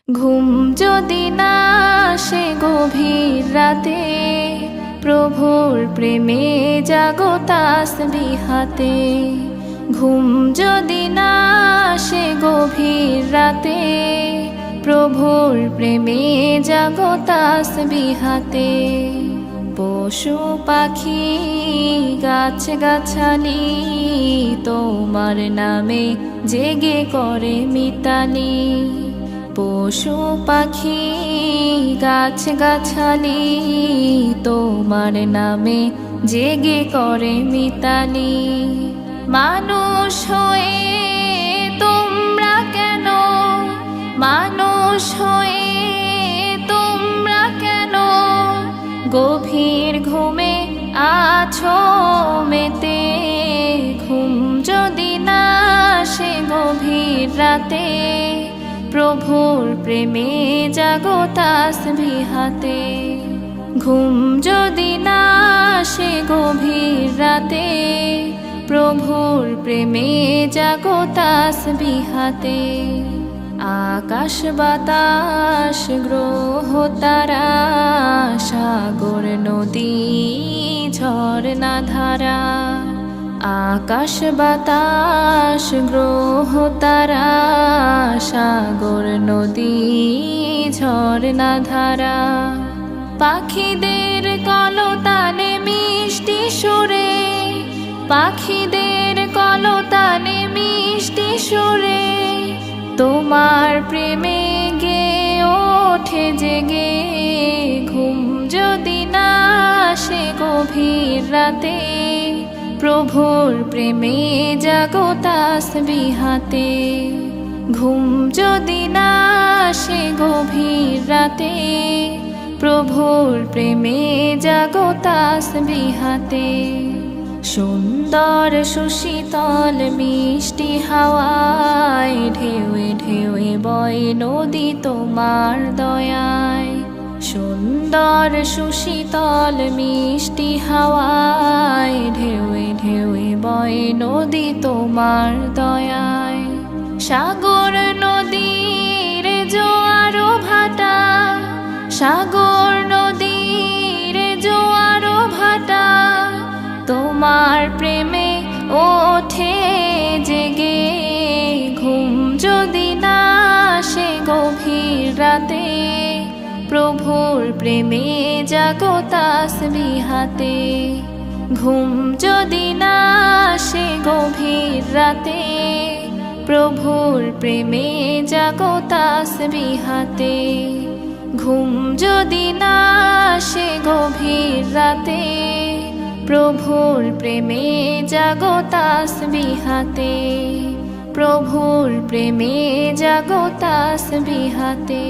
ঘুম যদি না আসে গভীর রাতে, প্রভুর প্রেমে জাগো তাসবিহাতে। ঘুম যদি না আসে গভীর রাতে, প্রভুর প্রেমে জাগো তাসবিহাতে। পশু পাখি গাছ গাছালি তোমার নামে জেগে করে মিতালি। পশু পাখি গাছ গাছালি তোমার নামে জেগে করে মিতালি। মানুষ হয়ে তোমরা কেন, মানুষ হয়ে তোমরা কেন গভীর ঘুমে আছো মেতে। ঘুম যদি না আসে গভীর রাতে, প্রভুর প্রেমে জাগো তাসবিহাতে। ঘুম যদি না আসে গভীর রাতে, প্রভুর প্রেমে জাগো তাসবিহাতে। আকাশ বাতাস গ্রহ তারা, সাগর নদী ঝরনা ধারা। আকাশ বাতাস গ্রহ তারা, সাগর নদী ঝরনা ধারা। পাখিদের কলতানে মিষ্টি সুরে, পাখিদের কলতানে মিষ্টি সুরে তোমার প্রেমে গে ওঠে জেগে। ঘুম যদি না আসে গভীর রাতে, প্রভুর প্রেমে জাগো তাসবিহাতে। ঘুম যদি না আসে গভীর রাতে, প্রভুর প্রেমে জাগো তাসবিহাতে। সুন্দর সুশীতল মিষ্টি হাওয়ায় ঢেউয়ে ঢেউয়ে বয় নদী তোমার দয়ায়। সুন্দর সুশীতল মিষ্টি হাওয়ায় ঢেউয়ে ঢেউয়ে বয় নদী তোমার দয়ায়। সাগর নদীর জোয়ার ভাটা, সাগর নদীর জোয়ার ভাটা তোমার প্রেমে ওঠে জেগে। ঘুম যদি না আসে গভীর রাতে, প্রভুর প্রেমে জাগো তাসবিহাতে। ঘুম যদি না আসে গভীর রাতে, প্রভুর প্রেমে জাগো তাসবিহাতে। ঘুম যদি না আসে গভীর রাতে, প্রভুর প্রেমে জাগো তাসবিহাতে। প্রভুর প্রেমে জাগো তাসবিহাতে।